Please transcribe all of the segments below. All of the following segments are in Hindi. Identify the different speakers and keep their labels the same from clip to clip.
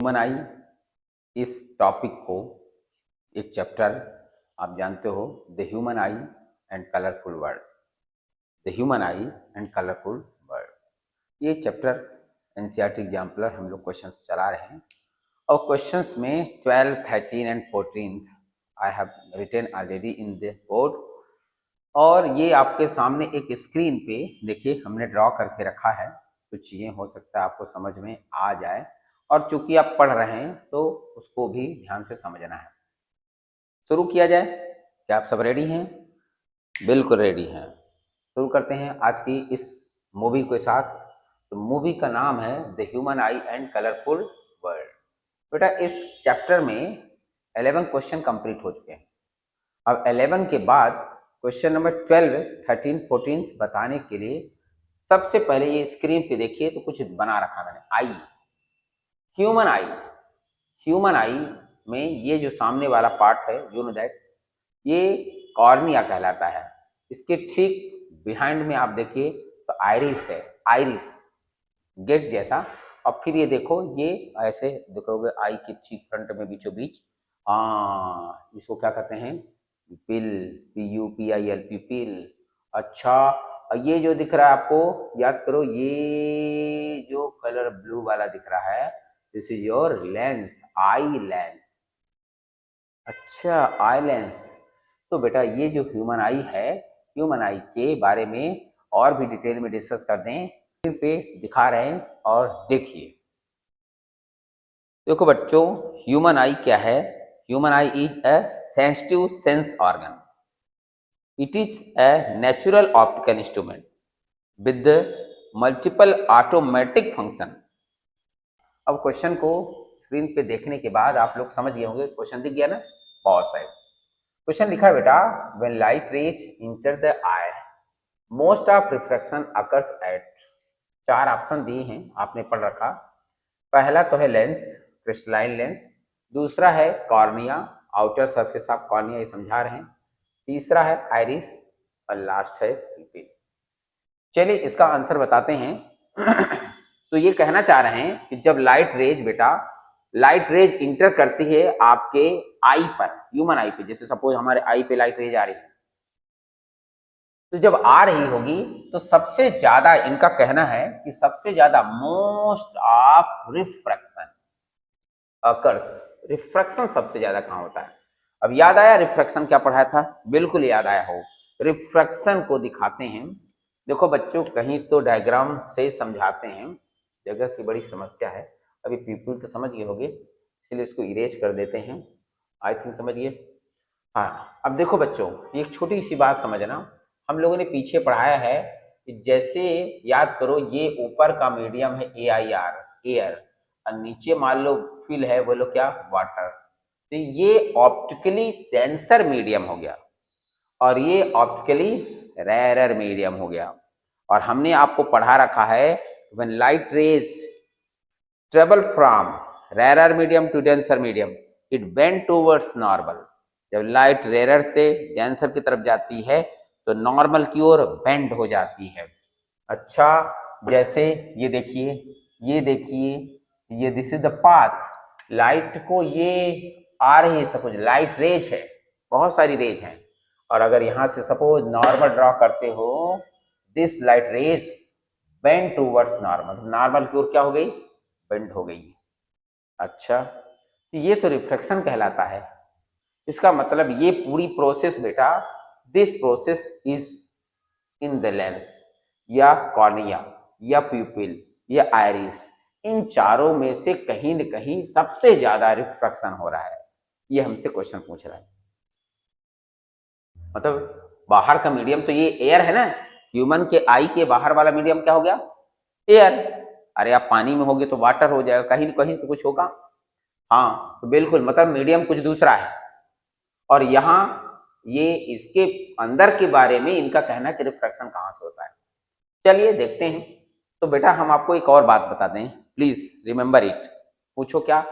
Speaker 1: ह्यूमन आई इस टॉपिक को एक चैप्टर आप जानते हो, the human I and colourful world. The human I and colourful world ये चैप्टर एनसीईआरटी एग्जाम्पलर हम लोग क्वेश्चंस चला रहे हैं और क्वेश्चंस में 12, 13 and 14 I have written already in the board. और ये आपके सामने एक स्क्रीन पे देखिए हमने ड्रॉ करके रखा है। कुछ चीज़ें हो सकता है आपको समझ में आ जाए, और चूंकि आप पढ़ रहे हैं तो उसको भी ध्यान से समझना है। शुरू किया जाए, क्या आप सब रेडी हैं? बिल्कुल रेडी हैं। शुरू करते हैं आज की इस मूवी के साथ। तो मूवी का नाम है the human I and colourful world. बेटा इस चैप्टर में 11 क्वेश्चन कंप्लीट हो चुके हैं। अब 11 के बाद क्वेश्चन नंबर 12, 13, 14 बताने के लिए सबसे पहले ये स्क्रीन पे देखिए तो कुछ बना रखा मैंने। आई, ह्यूमन आई। ह्यूमन आई में ये जो सामने वाला पार्ट है, यू नो दैट, ये कॉर्निया कहलाता है। इसके ठीक बिहाइंड में आप देखिए तो आइरिस है, आइरिस गेट जैसा। और फिर ये देखो, ये ऐसे देखोगे आई के ठीक फ्रंट में बीचों बीच, हाँ इसको क्या कहते हैं? पिल, PUPIL, पिल। अच्छा, और ये जो दिख रहा है आपको, याद करो, ये जो कलर ब्लू वाला दिख रहा है, this is your lens, eye lens. अच्छा, आई लेंस। तो बेटा ये जो ह्यूमन आई है, ह्यूमन आई के बारे में और भी डिटेल में डिस्कस कर दें, पे दिखा रहे हैं और देखिए। देखो बच्चों, ह्यूमन आई क्या है? Human I is a sensitive sense organ. It is a natural optical instrument with multiple automatic function. अब क्वेश्चन को स्क्रीन पे देखने के बाद आप लोग समझ गए होंगे। क्वेश्चन दिख गया ना? बहुत साइड क्वेश्चन लिखा है बेटा, when light raise enter the I most of refraction occurs at. 4 option दिए हैं, आपने पढ़ रखा। पहला तो है लेंस, क्रिस्टलाइन लेंस। दूसरा है cornea, outer surface of cornea, ये समझा रहे हैं। तीसरा है आइरिस और लास्ट है पिपिल। चलिए इसका आंसर बताते हैं। तो ये कहना चाह रहे हैं कि जब लाइट रेज बेटा, लाइट रेज इंटर करती है आपके आई पर, ह्यूमन आई पे, जैसे सपोज हमारे आई पे लाइट रेज आ रही है, तो जब आ रही होगी तो सबसे ज्यादा, इनका कहना है कि सबसे ज्यादा most of refraction occurs. Refraction सबसे ज्यादा कहाँ होता है? अब याद आया रिफ्रैक्शन क्या पढ़ाया था? बिल्कुल याद आया हो। रिफ्रैक्शन को दिखाते हैं। देखो बच्चों, कहीं तो डायग्राम से समझाते हैं, जगह की बड़ी समस्या है। अभी पीपल तो समझ गए होंगे, इसलिए इसको इरेज कर देते हैं। आई थिंक समझ गए। हाँ, अब देखो बच्चों, एक छोटी सी बात समझना। हम लोगों ने पीछे पढ़ाया है कि जैसे, याद करो, ये ऊपर का मीडियम है AIR, एयर, और नीचे मान लो फिल है, बोलो क्या? वाटर। तो ये ऑप्टिकली डेंसर मीडियम हो गया और ये ऑप्टिकली रेरर मीडियम हो गया। और हमने आपको पढ़ा रखा है, when light rays travel from rarer medium to denser medium it bend towards normal. जब लाइट रेरर से डेंसर की तरफ जाती है तो नॉर्मल की ओर बेंड हो जाती है। अच्छा, जैसे ये देखिए, ये देखिए, ये this is the path. Light को ये आ रही है, सपोज लाइट रेज है, बहुत सारी रेज हैं, और अगर यहां से सपोज नॉर्मल ड्रॉ करते हो, this light rays bend towards normal, normal की ओर क्या हो गई? बेंड हो गई। अच्छा, तो ये तो रिफ्लेक्शन कहलाता है। इसका मतलब ये पूरी प्रोसेस बेटा, this process is in the lens या कॉर्निया या प्यूपिल या आइरिस, इन चारों में से कहीं न कहीं सबसे ज्यादा रिफ्रैक्शन हो रहा है। ये हमसे क्वेश्चन पूछ रहा है। मतलब बाहर का मीडियम तो ये एयर है ना, ह्यूमन के आई के बाहर वाला मीडियम क्या हो गया? एयर। अरे आप पानी में होगे तो वाटर हो जाएगा, कहीं न कहीं तो कुछ होगा। हाँ, तो बिल्कुल, मतलब मीडियम कुछ दूसरा है। और यहाँ ये इसके अंदर के बारे में इनका कहना है कि रिफ्रैक्शन कहाँ से होता है। चलिए देखते हैं। तो बेटा हम आपको एक और बात बता दें, प्लीज रिमेंबर इट। पूछो क्या?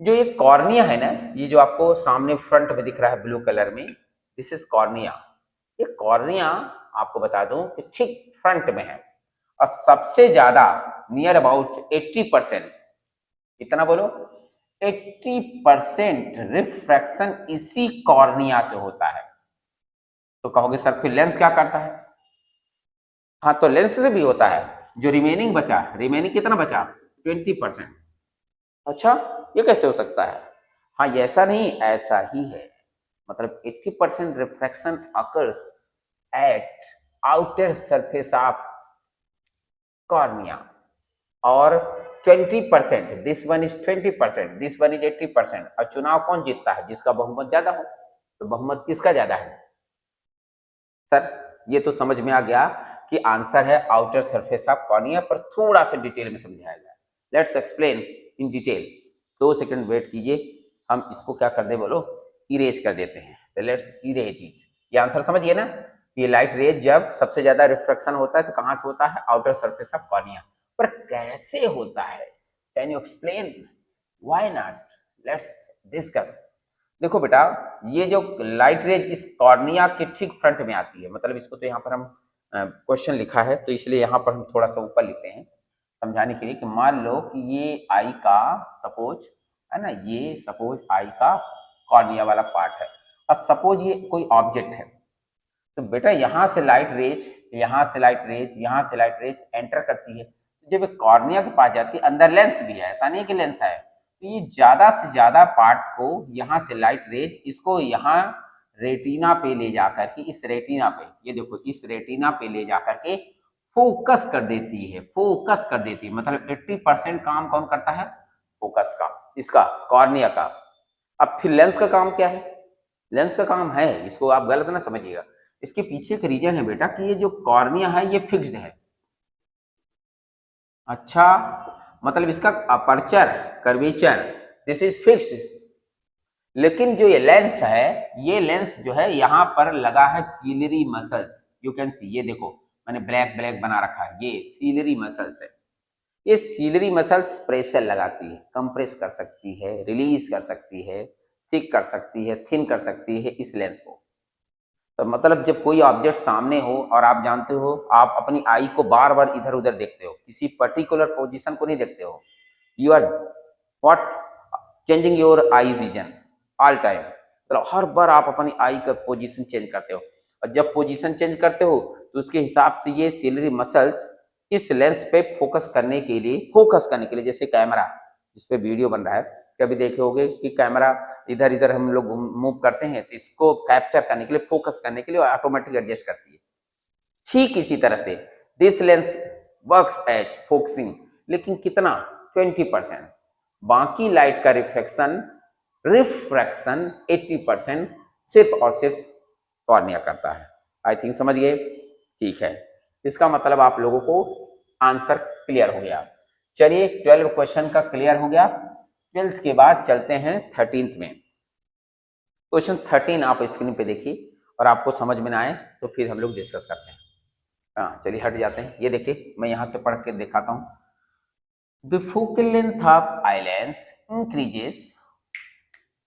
Speaker 1: जो ये कॉर्निया है ना, ये जो आपको सामने फ्रंट में दिख रहा है ब्लू कलर में, दिस इज कॉर्निया। ये कॉर्निया आपको बता दूं कि ठीक फ्रंट में है, और सबसे ज्यादा नियर अबाउट 80% इतना बोलो, 80% रिफ्रैक्शन इसी कॉर्निया से होता है। तो कहोगे सर फिर लेंस क्या करता है? हाँ, तो लेंस से भी होता है। जो रिमेनिंग बचा, रिमेनिंग कितना बचा? 20%। अच्छा, ये कैसे हो सकता है? हाँ, ये ऐसा नहीं, ऐसा ही है। मतलब 80% refraction occurs at outer surface of cornea और 20%, this one is 20%, this one is 80%। और चुनाव कौन जीतता है? जिसका बहुमत ज्यादा हो। तो बहुमत किसका ज्यादा है? सर ये तो समझ में आ गया कि आंसर है आउटर सरफेस ऑफ कॉर्निया, पर थोड़ा सा डिटेल में समझाया जाए। Let's explain in detail. 2 second wait कीजिए, हम इसको क्या कर दे बोलो, इरेज कर देते हैं। तो लेट्स इरेज इट। ये आंसर समझिए ना, ये लाइट रेज जब सबसे ज्यादा रिफ्रैक्शन होता है तो कहां से होता है? Outer surface of cornea. पर कैसे होता है? Can you explain? Why not? Let's discuss. देखो बेटा, ये जो लाइट रेज इस कॉर्निया के ठीक फ्रंट में आती है, मतलब इसको तो यहाँ पर हम क्वेश्चन लिखा है तो इसलिए यहाँ पर हम थोड़ा सा ऊपर लिखते हैं समझाने के लिए कि मान लो कि ये आई का सपोज है ना, ये सपोज आई का कॉर्निया वाला पार्ट है और सपोज ये कोई ऑब्जेक्ट है। तो बेटा यहाँ से लाइट रेज, यहाँ से लाइट रेज, यहाँ से लाइट रेज एंटर करती है। जब ये कॉर्निया के पास जाती है, अंदर लेंस भी है, ऐसा नहीं कि लेंस है, तो ये ज्यादा से ज्यादा पार्ट को यहाँ से लाइट रेज इसको यहाँ रेटिना पे ले जाकर के, इस रेटिना पे, ये देखो इस रेटिना पे ले जाकर के फोकस कर देती है, फोकस कर देती है। मतलब 80% काम कौन करता है? फोकस का, इसका कॉर्निया का। अब फिर लेंस का काम क्या है? लेंस का काम है, इसको आप गलत ना समझिएगा, इसके पीछे एक रीजन है बेटा कि ये जो कॉर्निया है ये फिक्स्ड है। अच्छा, मतलब इसका aperture curvature this is fixed. लेकिन जो ये लेंस है, ये लेंस जो है यहाँ पर लगा है ciliary muscles. You can see, ये देखो मैंने ब्लैक ब्लैक बना रखा है, ये सीलरी मसल्स है। ये सीलरी मसल्स प्रेशर लगाती है, कंप्रेस कर सकती है, रिलीज कर सकती है, थिक कर सकती है, थिन कर सकती है इस लेंस को। तो मतलब जब कोई ऑब्जेक्ट सामने हो और आप जानते हो, आप अपनी आई को बार बार इधर उधर देखते हो, किसी पर्टिकुलर पोजीशन को नहीं देखते हो, you are what changing your eye vision all time. मतलब हर बार आप अपनी आई का पोजीशन चेंज करते हो, और जब पोजीशन चेंज करते हो तो उसके हिसाब से ये सिलरी मसल्स इस लेंस पे फोकस करने के लिए, जैसे कैमरा जिस पे वीडियो बन रहा है, कभी देखे होगे कि कैमरा इधर इधर हम लोग मूव करते हैं तो इसको कैप्चर करने के लिए, फोकस करने के लिए ऑटोमेटिक एडजस्ट करती है। ठीक इसी तरह से this lens works as focusing, लेकिन कितना? 20%। बाकी लाइट का रिफ्लेक्शन रिफ्रैक्शन 80% सिर्फ और सिर्फ कॉर्निया करता है। आई थिंक समझ गए? ठीक है, इसका मतलब आप लोगों को आंसर क्लियर हो गया। चलिए 12 क्वेश्चन का क्लियर हो गया। 12th के बाद चलते हैं 13th में। क्वेश्चन 13 आप स्क्रीन पे देखिए, और आपको समझ में ना आए तो फिर हम लोग डिस्कस करते हैं। हाँ चलिए हट जाते हैं। ये देखिए मैं यहाँ से पढ़ के दिखाता हूँ। The focal length of eye lens increases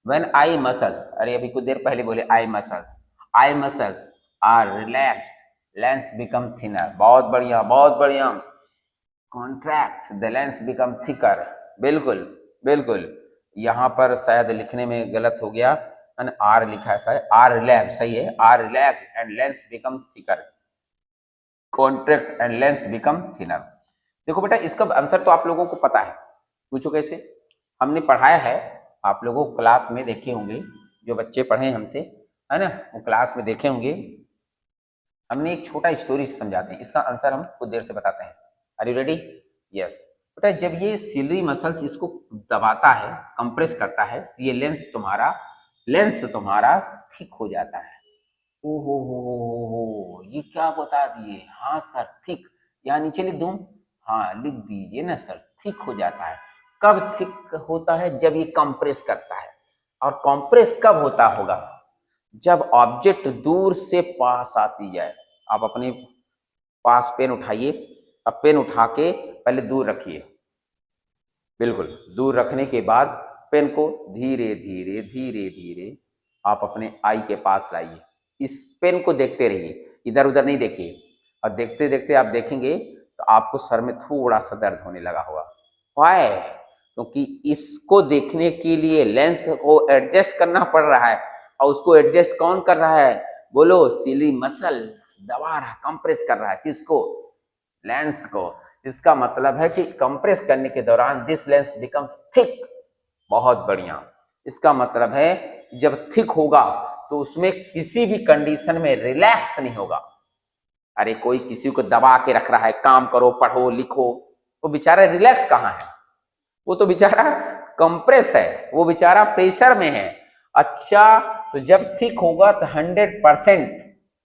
Speaker 1: when eye muscles, अरे अभी कुछ देर पहले बोले eye muscles are relaxed lens become thinner. बहुत बढ़िया, बहुत बढ़िया। Contract the lens become thicker. बिल्कुल बिल्कुल, यहाँ पर शायद लिखने में गलत हो गया, आर लिखा है शायद, आर रिलैक्स सही है, are relax and lens become thicker, contract and lens become thinner. देखो बेटा इसका आंसर तो आप लोगों को पता है, पूछो कैसे? हमने पढ़ाया है, आप लोगों को क्लास में देखे होंगे, जो बच्चे पढ़े हमसे है ना, वो क्लास में देखे होंगे। हमने एक छोटा स्टोरी से समझाते हैं, इसका आंसर हम कुछ देर से बताते हैं। Are you ready? यस बेटा, जब ये सिलरी मसल्स इसको दबाता है, कंप्रेस करता है, तो ये लेंस तुम्हारा थिक हो जाता है। ओ हो, ये क्या बता दिए? हाँ सर थिक, यहाँ नीचे लिख दूं? हाँ लिख दीजिए ना सर, थिक हो जाता है। कब थिक होता है? जब ये कंप्रेस करता है। और कंप्रेस कब होता होगा? जब ऑब्जेक्ट दूर से पास आती जाए। आप अपने पास पेन उठाइए, अब पेन उठा के पहले दूर रखिए, बिल्कुल दूर रखने के बाद पेन को धीरे धीरे धीरे धीरे आप अपने आई के पास लाइए। इस पेन को देखते रहिए, इधर उधर नहीं देखिए, और देखते देखते आप देखेंगे तो आपको सर में थोड़ा सा दर्द होने लगा होगा। वाई? क्योंकि इसको देखने के लिए लेंस को एडजस्ट करना पड़ रहा है, और उसको एडजस्ट कौन कर रहा है? बोलो, सिली मसल दबा रहा, कंप्रेस कर रहा है, किसको? लेंस को। इसका मतलब है कि कंप्रेस करने के दौरान दिस लेंस बिकम्स थिक। बहुत बढ़िया। इसका मतलब है जब थिक होगा तो उसमें किसी भी कंडीशन में रिलैक्स नहीं होगा। अरे कोई किसी को दबा के रख रहा है, काम करो, पढ़ो, लिखो, वो बेचारा रिलैक्स कहाँ है? वो तो बेचारा कंप्रेस है, वो बेचारा प्रेशर में है। अच्छा, तो जब थिक होगा तो 100%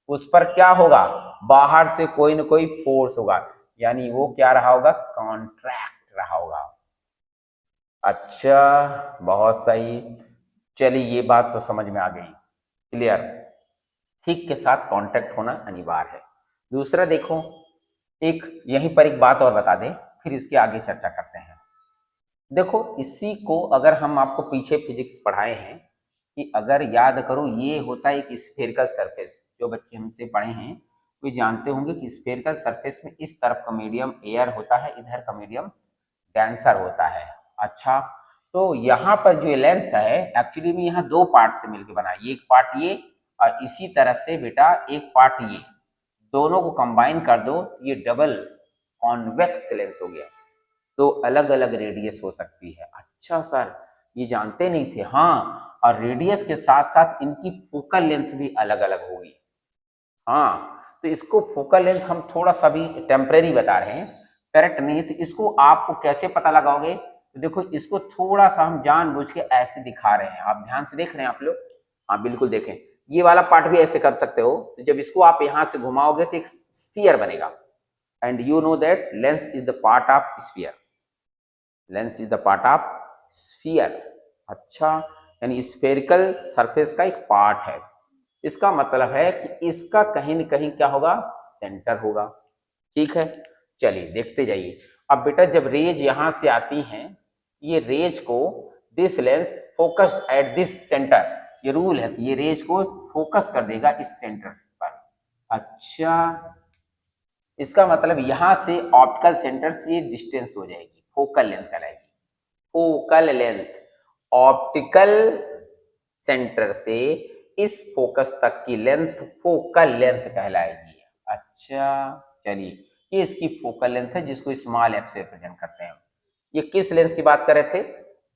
Speaker 1: उस पर क्या होगा? बाहर से कोई ना कोई फोर्स होगा, यानी वो क्या रहा होगा? कॉन्ट्रैक्ट रहा होगा। अच्छा, बहुत सही। चलिए, ये बात तो समझ में आ गई, क्लियर। थिक के साथ कांटेक्ट होना अनिवार्य है। दूसरा देखो, एक यहीं पर एक बात और बता दें, फिर इसके आगे चर्चा करते हैं। देखो, इसी को अगर हम आपको पीछे फिजिक्स पढ़ाए हैं कि अगर याद करो, ये होता है एक स्फेरिकल सरफेस। जो बच्चे हमसे पढ़े हैं वो जानते होंगे कि स्फेरिकल सरफेस में इस तरफ का मीडियम एयर होता है, इधर का मीडियम डेंसर होता है। अच्छा, तो यहाँ पर जो लेंस है एक्चुअली में यहाँ दो पार्ट से मिलकर बना है, एक पार्ट ये और इसी तरह से बेटा एक पार्ट ये, दोनों को कंबाइन कर दो, ये डबल कॉन्वेक्स लेंस हो गया। तो अलग अलग रेडियस हो सकती है। अच्छा सर, ये जानते नहीं थे। हाँ, और रेडियस के साथ साथ इनकी फोकल लेंथ भी अलग अलग होगी। हाँ, तो इसको फोकल लेंथ हम थोड़ा सा भी टेम्परेरी बता रहे हैं, करेक्ट नहीं है। तो इसको आपको कैसे पता लगाओगे? तो देखो, इसको थोड़ा सा हम जानबूझ के ऐसे दिखा रहे हैं, आप ध्यान से देख रहे हैं आप लोग? हाँ बिल्कुल, देखें, ये वाला पार्ट भी ऐसे कर सकते हो। तो जब इसको आप यहाँ से घुमाओगे तो एक स्फीयर बनेगा, and you know that lens is the part of sphere. Lens is the part of sphere. अच्छा, यानी स्फेरिकल सरफेस का एक पार्ट है। इसका मतलब है कि इसका कहीं न कहीं क्या होगा? सेंटर होगा। ठीक है, चलिए देखते जाइए। अब बेटा, जब रेज यहां से आती हैं, ये रेज को this lens focused at this centre, ये रूल है कि ये रेज को फोकस कर देगा इस सेंटर पर। अच्छा, इसका मतलब यहां से ऑप्टिकल सेंटर से ये डिस्टेंस हो जाएगी, फोकल लेंथ कहलाएगी। फोकल लेंथ ऑप्टिकल सेंटर से इस फोकस तक की लेंथ फोकल लेंथ कहलाएगी। अच्छा, चलिए, ये इसकी फोकल लेंथ है जिसको स्मॉल एफ से रिप्रेजेंट करते हैं। ये किस लेंस की बात कर रहे थे?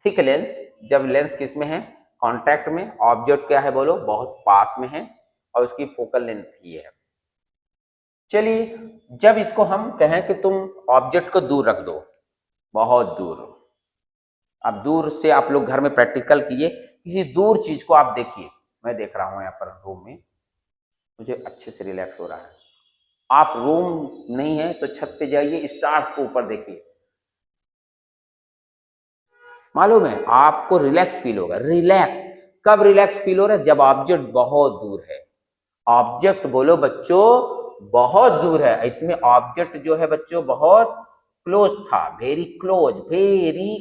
Speaker 1: Thick lens. जब लेंस किस में है? कॉन्टैक्ट में। ऑब्जेक्ट क्या है बोलो? बहुत पास में है, और उसकी फोकल लेंथ ये है। चलिए, जब इसको हम कहें कि तुम ऑब्जेक्ट को दूर रख दो, बहुत दूर, अब दूर से आप लोग घर में प्रैक्टिकल कीजिए, किसी दूर चीज को आप देखिए। मैं देख रहा हूं यहाँ पर रूम में, मुझे अच्छे से रिलैक्स हो रहा है। आप रूम नहीं है तो छत पे जाइए, स्टार्स को ऊपर देखिए, मालूम है आपको रिलैक्स फील होगा। रिलैक्स कब रिलैक्स फील हो रहा है? जब ऑब्जेक्ट बहुत दूर है। ऑब्जेक्ट बोलो बच्चों, बहुत दूर है। इसमें ऑब्जेक्ट जो है बच्चों बहुत क्लोज था, वेरी क्लोज, वेरी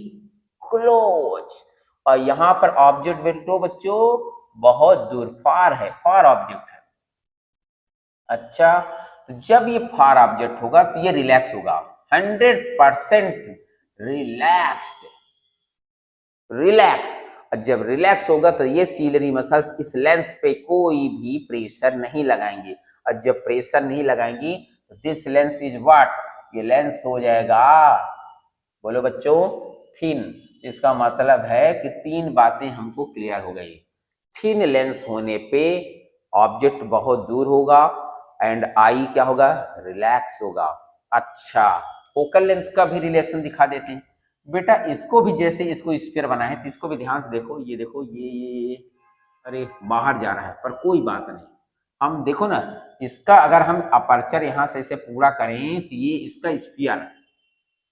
Speaker 1: क्लोज। और यहां पर ऑब्जेक्ट बच्चों बहुत दूर, फार है, फार ऑब्जेक्ट है। अच्छा, तो जब ये फार ऑब्जेक्ट होगा तो ये रिलैक्स होगा, 100% रिलैक्स्ड, रिलैक्स। और जब रिलैक्स होगा तो ये सीलरी मसल्स इस लेंस पे कोई भी प्रेशर नहीं लगाएंगे, और जब प्रेशर नहीं लगाएंगी तो दिस लेंस इज व्हाट? ये लेंस हो जाएगा, बोलो बच्चों, थिन। इसका मतलब है कि तीन बातें हमको क्लियर हो गई। थिन लेंस होने पे ऑब्जेक्ट बहुत दूर होगा, एंड आई क्या होगा? रिलैक्स होगा। अच्छा, फोकल लेंथ का भी रिलेशन दिखा देते हैं बेटा। इसको भी जैसे इसको स्फीयर बना है तो इसको भी ध्यान से देखो, ये देखो, ये अरे बाहर जा रहा है, पर कोई बात नहीं। हम देखो ना, इसका अगर हम अपर्चर यहां से इसे पूरा करें तो ये इसका स्फीयर,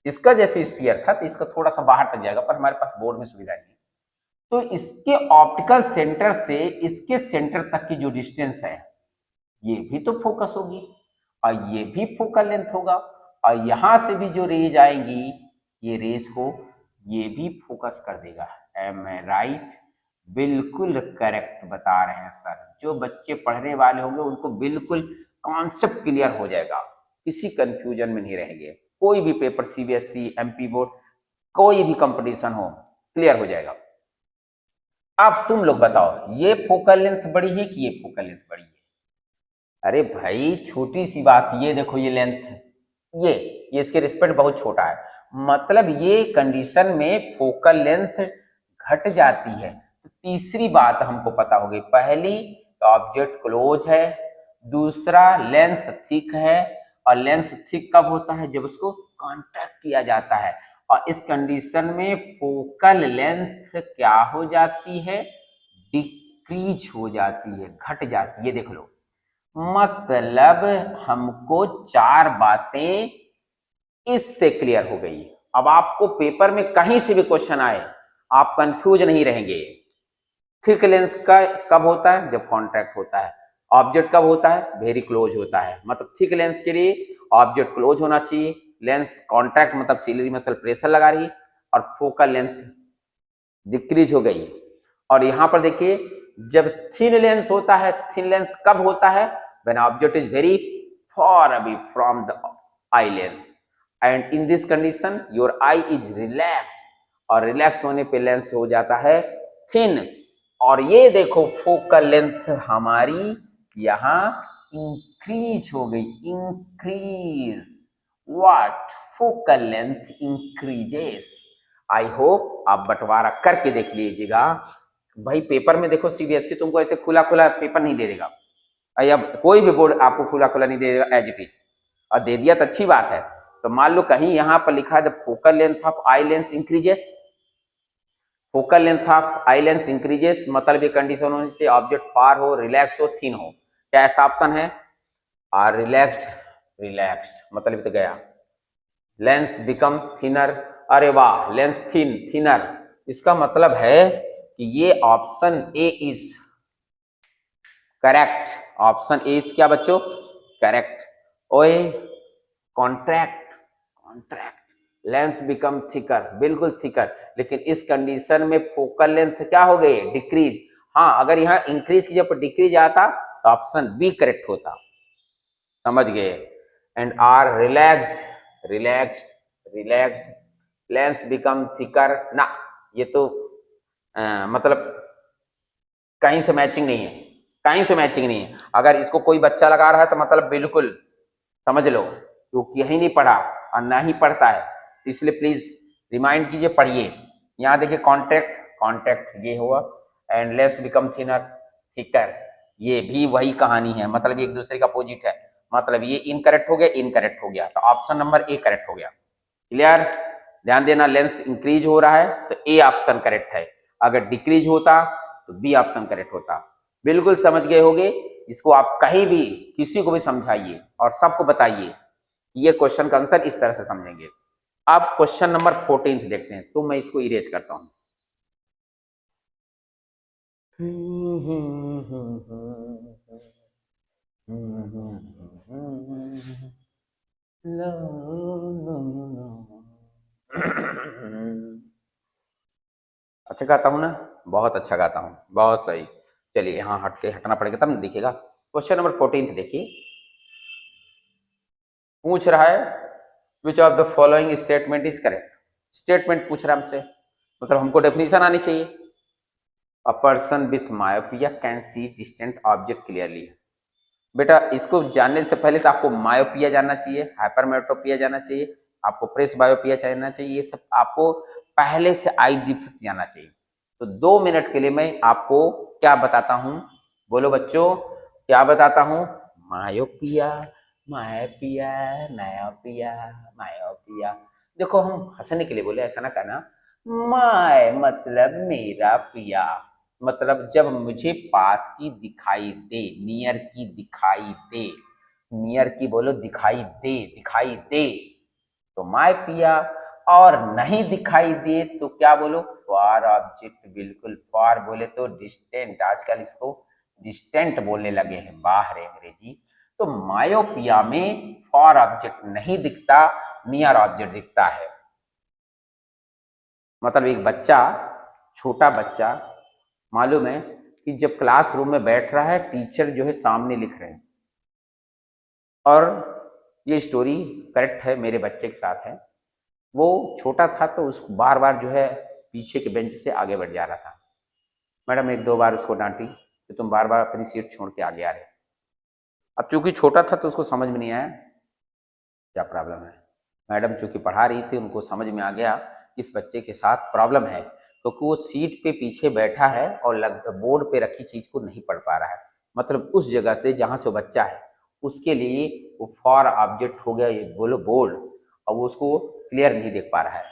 Speaker 1: इसका जैसे स्फीयर था तो इसका थोड़ा सा बाहर तक जाएगा, पर हमारे पास बोर्ड में सुविधा नहीं है। तो इसके ऑप्टिकल सेंटर से इसके सेंटर तक की जो डिस्टेंस है, ये भी तो फोकस होगी, और ये भी फोकल लेंथ होगा। और यहां से भी जो रेज आएंगी, ये रेज को ये भी फोकस कर देगा। एम आई राइट? बिल्कुल करेक्ट बता रहे हैं सर। जो बच्चे पढ़ने वाले होंगे उनको बिल्कुल कॉन्सेप्ट क्लियर हो जाएगा, किसी कंफ्यूजन में नहीं रहेंगे। कोई भी पेपर, सीबीएसई, एमपी बोर्ड, कोई भी कंपटीशन हो क्लियर हो जाएगा। अब तुम लोग बताओ, ये फोकल लेंथ बड़ी है कि ये फोकल लेंथ बड़ी है? अरे भाई छोटी सी बात, ये देखो ये लेंथ, ये इसके रिस्पेक्ट बहुत छोटा है, मतलब ये कंडीशन में फोकल लेंथ घट जाती है। तो तीसरी बात हमको पता होगी, पहली ऑब्जेक्ट क्लोज है, दूसरा लेंस थिक है, और लेंस थिक कब होता है? जब उसको कांटेक्ट किया जाता है, और इस कंडीशन में फोकल लेंथ क्या हो जाती है? डिक्रीज हो जाती है, घट जाती है। देख लो, मतलब हमको चार बातें इससे क्लियर हो गई। अब आपको पेपर में कहीं से भी क्वेश्चन आए, आप कंफ्यूज नहीं रहेंगे। थिक लेंस का कब होता है? जब कॉन्ट्रैक्ट होता है। ऑब्जेक्ट कब होता है? वेरी क्लोज होता है। मतलब थिक लेंस के लिए ऑब्जेक्ट क्लोज होना चाहिए, लेंस कॉन्ट्रैक्ट मतलब सिलियरी मसल प्रेशर लगा रही, और फोकल लेंथ डिक्रीज हो गई। और यहां पर देखिए, जब थिन लेंस होता है, थिन लेंस कब होता है? When object is very far away from the eye lens, and in this condition your eye is relaxed, और रिलैक्स होने पे लेंस हो जाता है थिन। और ये देखो फोकल लेंथ हमारी यहाँ इंक्रीज हो गई, increase, what? Focal length increases. I hope आप बंटवारा करके देख लीजिएगा। भाई पेपर में देखो, सीबीएसई तुमको ऐसे खुला खुला पेपर नहीं दे देगा, अब कोई भी बोर्ड आपको खुला खुला नहीं दे देगा एज इट इज, और दे दिया तो अच्छी बात है। तो मान लो कहीं यहाँ पर लिखा है the focal length of eye lens increases, focal length of eye lens increases, मतलब ये कंडीशन होनी चाहिए ऑब्जेक्ट फार हो, रिलैक्स हो, थिन हो। क्या ऐसा ऑप्शन है? आर रिलैक्स्ड, रिलैक्स्ड मतलब तो गया, लेंस बिकम थिनर, अरे वाह, लेंस थिन, थिनर, इसका मतलब है कि ये option A is correct. Option A is क्या बच्चों? करेक्ट। ओए contract, contract, lens become thicker, बिल्कुल थिकर, लेकिन इस कंडीशन में फोकल लेंथ क्या हो गई? डिक्रीज। हाँ, अगर यहाँ इंक्रीज की जब डिक्रीज आता तो ऑप्शन बी करेक्ट होता। समझ गए? And are relaxed, relaxed, relaxed, lens become thicker ना, ये तो मतलब कहीं से मैचिंग नहीं है, कहीं से मैचिंग नहीं है। अगर इसको कोई बच्चा लगा रहा है तो मतलब बिल्कुल समझ लो क्योंकि यही नहीं पढ़ा और ना ही पढ़ता है, इसलिए प्लीज रिमाइंड कीजिए, पढ़िए। यहाँ देखिए कॉन्ट्रैक्ट, कॉन्ट्रैक्ट ये हुआ, and less become thinner, thicker, ये भी वही कहानी है, मतलब एक दूसरे का अपोजिट है, मतलब ये इनकरेक्ट हो गया, इनकरेक्ट हो गया, तो ऑप्शन नंबर ए करेक्ट हो गया। क्लियर? ध्यान देना, लेंस इंक्रीज हो रहा है तो ए ऑप्शन करेक्ट है, अगर डिक्रीज होता तो बी ऑप्शन करेक्ट होता। बिल्कुल समझ गए होगे। इसको आप कहीं भी किसी को भी समझाइए और सबको बताइए कि ये क्वेश्चन का आंसर इस तरह से समझेंगे। अब क्वेश्चन नंबर 14 देखते हैं, तो मैं इसको इरेज करता हूं। अच्छा गाता हूं ना? बहुत अच्छा गाता हूं, बहुत सही। चलिए यहाँ हटना पड़ेगा तब देखिएगा। क्वेश्चन नंबर 14 देखिए, पूछ रहा है which of the following statement is correct. Statement पूछ रहा है हमसे, मतलब हमको डेफिनेशन आनी चाहिए। अ person with myopia can see distant object clearly. बेटा इसको जानने से पहले तो आपको मायोपिया जानना चाहिए, हाइपरमेट्रोपिया जानना चाहिए, आपको प्रेस बायोपिया जानना चाहिए, ये सब आपको पहले से आई डिफेक्ट जानना चाहिए। तो 2 मिनट के लिए मैं आपको क्या बताता हूँ, बोलो बच्चों, क्या बताता हूँ? Myopia, myopia, myopia, myopia. देखो हम हंसने के लिए बोले, ऐसा ना कहना। माय मतलब मेरा पिया, मतलब जब मुझे पास की दिखाई दे, नियर की दिखाई दे, नियर की बोलो दिखाई दे, दिखाई दे तो माय पिया, और नहीं दिखाई दे तो क्या बोलो? फार ऑब्जेक्ट। बिल्कुल, फार बोले तो डिस्टेंट, आजकल इसको डिस्टेंट बोलने लगे हैं बाहर अंग्रेजी। तो मायोपिया में फार ऑब्जेक्ट नहीं दिखता, नियर ऑब्जेक्ट दिखता है। मतलब एक बच्चा, छोटा बच्चा, मालूम है कि जब क्लासरूम में बैठ रहा है, टीचर जो है सामने लिख रहे हैं, और ये स्टोरी करेक्ट है, मेरे बच्चे के साथ है। वो छोटा था तो उस बार बार जो है पीछे के बेंच से आगे बढ़ जा रहा था। मैडम 1-2 बार उसको डांटी कि तुम बार बार अपनी सीट छोड़ के आगे आ रहे। अब चूंकि छोटा था तो उसको समझ में नहीं आया क्या प्रॉब्लम है। मैडम चूंकि पढ़ा रही थी, उनको समझ में आ गया इस बच्चे के साथ प्रॉब्लम है, क्योंकि वो सीट पे पीछे बैठा है और बोर्ड पे रखी चीज को नहीं पढ़ पा रहा है। मतलब उस जगह से जहां से वो बच्चा है उसके लिए वो फॉर ऑब्जेक्ट हो गया, ये बोलो बोर्ड, और वो उसको क्लियर नहीं देख पा रहा है।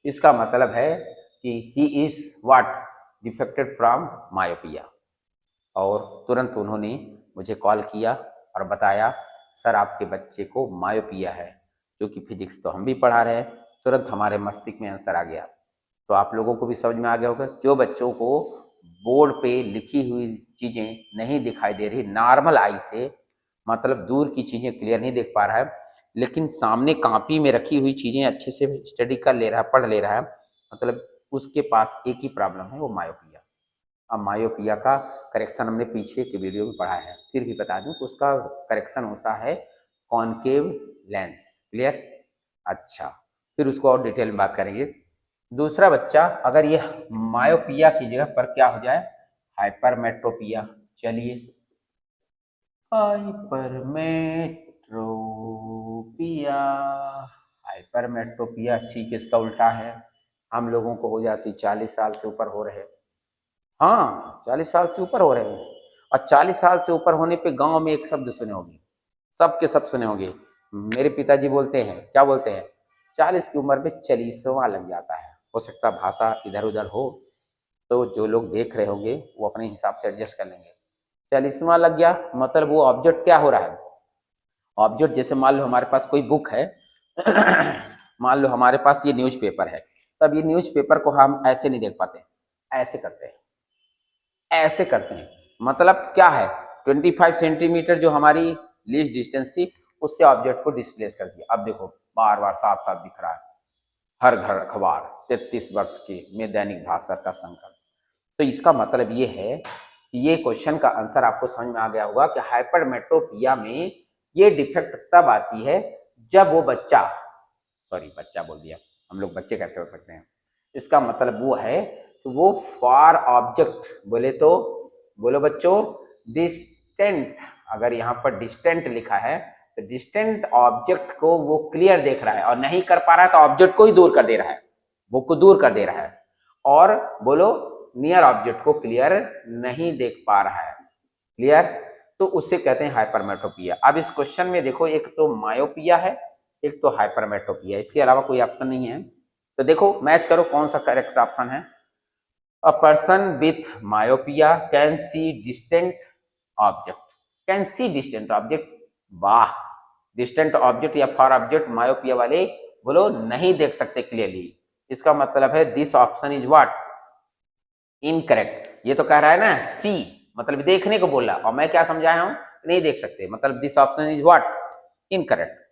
Speaker 1: इसका मतलब है कि he is what defected from myopia. और तुरंत उन्होंने मुझे कॉल किया और बताया सर आपके बच्चे को मायोपिया है, जो कि फिजिक्स तो हम भी पढ़ा रहे हैं। तुरंत हमारे मस्तिष्क में आंसर आ गया। तो आप लोगों को भी समझ में आ गया होगा, जो बच्चों को बोर्ड पे लिखी हुई चीज़ें नहीं दिखाई दे रही नॉर्मल आई से, मतलब दूर की चीज़ें क्लियर नहीं देख पा रहा है, लेकिन सामने कॉपी में रखी हुई चीज़ें अच्छे से स्टडी कर ले रहा है, पढ़ ले रहा है, मतलब उसके पास एक ही प्रॉब्लम है, वो मायोपिया। अब मायोपिया का करेक्शन हमने पीछे के वीडियो में पढ़ा है, फिर भी बता दूं कि उसका करेक्शन होता है कॉनकेव लेंस। क्लियर? अच्छा, फिर उसको और डिटेल में बात करेंगे। दूसरा बच्चा अगर ये मायोपिया की जगह पर क्या हो जाए, हाइपरमेट्रोपिया। चलिए, हाइपरमेट्रोपिया, हाइपरमेट्रोपिया ठीक इसका उल्टा है। हम लोगों को हो जाती 40 साल से ऊपर हो रहे। हाँ, 40 साल से ऊपर हो रहे हैं। और 40 साल से ऊपर होने पे गांव में एक शब्द सुने होंगे, सबके सब सुने होंगे। मेरे पिताजी बोलते हैं, क्या बोलते हैं, 40 की उम्र में चलीसवां लग जाता है। हो सकता है भाषा इधर उधर हो, तो जो लोग देख रहे होंगे वो अपने हिसाब से एडजस्ट कर लेंगे। 40वां लग गया मतलब वो ऑब्जेक्ट क्या हो रहा है। ऑब्जेक्ट जैसे मान लो हमारे पास कोई बुक है मान लो हमारे पास ये न्यूज़पेपर है, तब ये न्यूज़पेपर को हम ऐसे नहीं देख पाते, ऐसे करते हैं, ऐसे करते हैं। मतलब क्या है, 25 सेंटीमीटर जो हमारी लीस्ट डिस्टेंस थी उससे ऑब्जेक्ट को डिस्प्लेस कर दिया। अब देखो बार बार साफ साफ दिख रहा है। हर घर अखबार 33 वर्ष के में दैनिक भास्कर का संकल्प। तो इसका मतलब ये है कि ये क्वेश्चन का आंसर आपको समझ में आ गया होगा कि हाइपरमेट्रोपिया में ये डिफेक्ट तब आती है जब वो बच्चा, सॉरी बच्चा बोल दिया, हम लोग बच्चे कैसे हो सकते हैं। इसका मतलब वो है कि वो फॉर ऑब्जेक्ट, बोले तो बोलो बच्चों डिस्टेंट, अगर यहाँ पर डिस्टेंट लिखा है तो डिस्टेंट ऑब्जेक्ट को वो क्लियर देख रहा है और नहीं कर पा रहा है तो ऑब्जेक्ट को ही दूर कर दे रहा है, वो को दूर कर दे रहा है। और बोलो नियर ऑब्जेक्ट को क्लियर नहीं देख पा रहा है। क्लियर? तो उससे कहते हैं हाइपरमेट्रोपिया। अब इस क्वेश्चन में देखो, एक तो मायोपिया है, एक तो हाइपरमेट्रोपिया, इसके अलावा कोई ऑप्शन नहीं है। तो देखो मैच करो कौन सा करेक्ट ऑप्शन है। अ person with myopia can see distant object, can see distant object. वाह, डिस्टेंट ऑब्जेक्ट या फॉर ऑब्जेक्ट मायोपिया वाले बोलो नहीं देख सकते क्लियरली। इसका मतलब है this option is what, incorrect. ये तो कह रहा है ना सी, मतलब देखने को बोला, और मैं क्या समझाया हूं, नहीं देख सकते, मतलब this option is what, incorrect.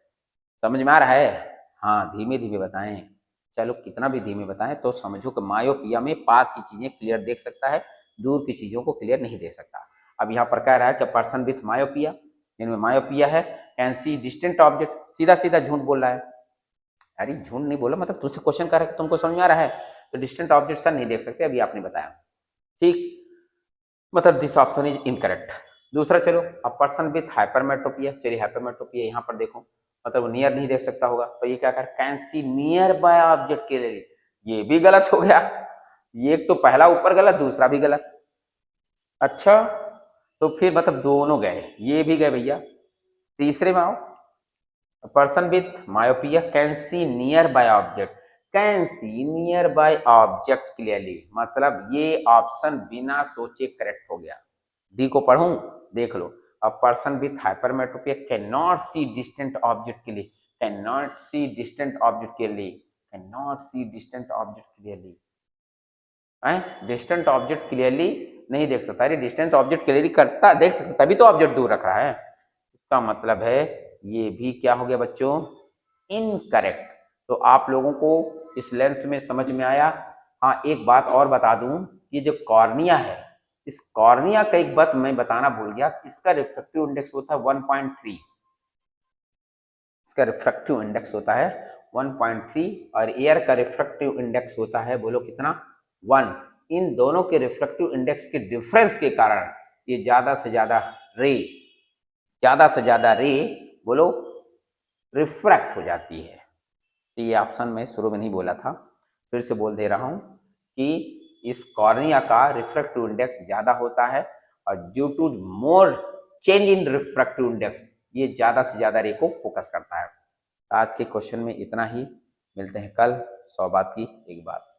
Speaker 1: समझ में आ रहा है? हाँ, धीमे धीमे बताएं, चलो कितना भी धीमे बताएं तो समझो कि मायोपिया में पास की चीजें क्लियर देख सकता है, दूर की चीजों को क्लियर नहीं देख सकता। अब यहाँ पर कह रहा है कि पर्सन विथ मायोपिया, इनमें मायोपिया है, कैन सी डिस्टेंट ऑब्जेक्ट, सीधा सीधा झूठ बोल रहा है। अरे झूठ नहीं बोला, मतलब तुमसे क्वेश्चन कर रहा है, तुमको समझ में आ रहा है, तो डिस्टेंट ऑब्जेक्ट सर नहीं देख सकते, अभी आपने बताया। ठीक, मतलब दिस ऑप्शन इज इनकरेक्ट। दूसरा चलो, अ पर्सन विथ हाइपरमेट्रोपिया, चलिए हाइपरमेट्रोपिया यहाँ पर देखो, मतलब नियर नहीं देख सकता होगा, तो ये क्या कर, can see near by object के लिए, ये भी गलत हो गया। ये एक तो पहला ऊपर गलत, दूसरा भी गलत। अच्छा, तो फिर मतलब दोनों गए, ये भी गए भैया। तीसरे में आओ, person with myopia can see near by object, can see near by object clearly, मतलब ये ऑप्शन बिना सोचे करेक्ट हो गया। डी को पढ़ूं, देख लो, a person with hypermetropia can not see distant object clearly, can not see distant object clearly, can not see distant object clearly, distant object clearly नहीं देख सकता। अरे डिस्टेंट ऑब्जेक्ट क्लियरली करता देख सकता, तभी तो ऑब्जेक्ट दूर रख रहा है। इसका मतलब है ये भी क्या हो गया बच्चों, इनकरेक्ट। तो आप लोगों को इस लेंस में समझ में आया। हाँ, एक बात और बता दूं, ये जो कॉर्निया है, इस कॉर्निया का एक बात मैं बताना भूल गया, इसका रिफ्रैक्टिव इंडेक्स होता है 1.3, इसका रिफ्रैक्टिव इंडेक्स होता है 1.3 और एयर का रिफ्रैक्टिव इंडेक्स होता है, बोलो कितना, 1। इन दोनों के रिफ्रैक्टिव इंडेक्स के डिफरेंस के कारण ये ज़्यादा से ज़्यादा रे बोलो रिफ्रैक्ट हो जाती है। तो ये ऑप्शन में शुरू में नहीं बोला था, फिर से बोल दे रहा हूँ कि इस कॉर्निया का रिफ्रैक्टिव इंडेक्स ज़्यादा होता है और due to more change in refractive index ये ज़्यादा से ज़्यादा रे को फोकस करता है। आज के क्वेश्चन में इतना ही, मिलते हैं कल 100 बात की एक बात।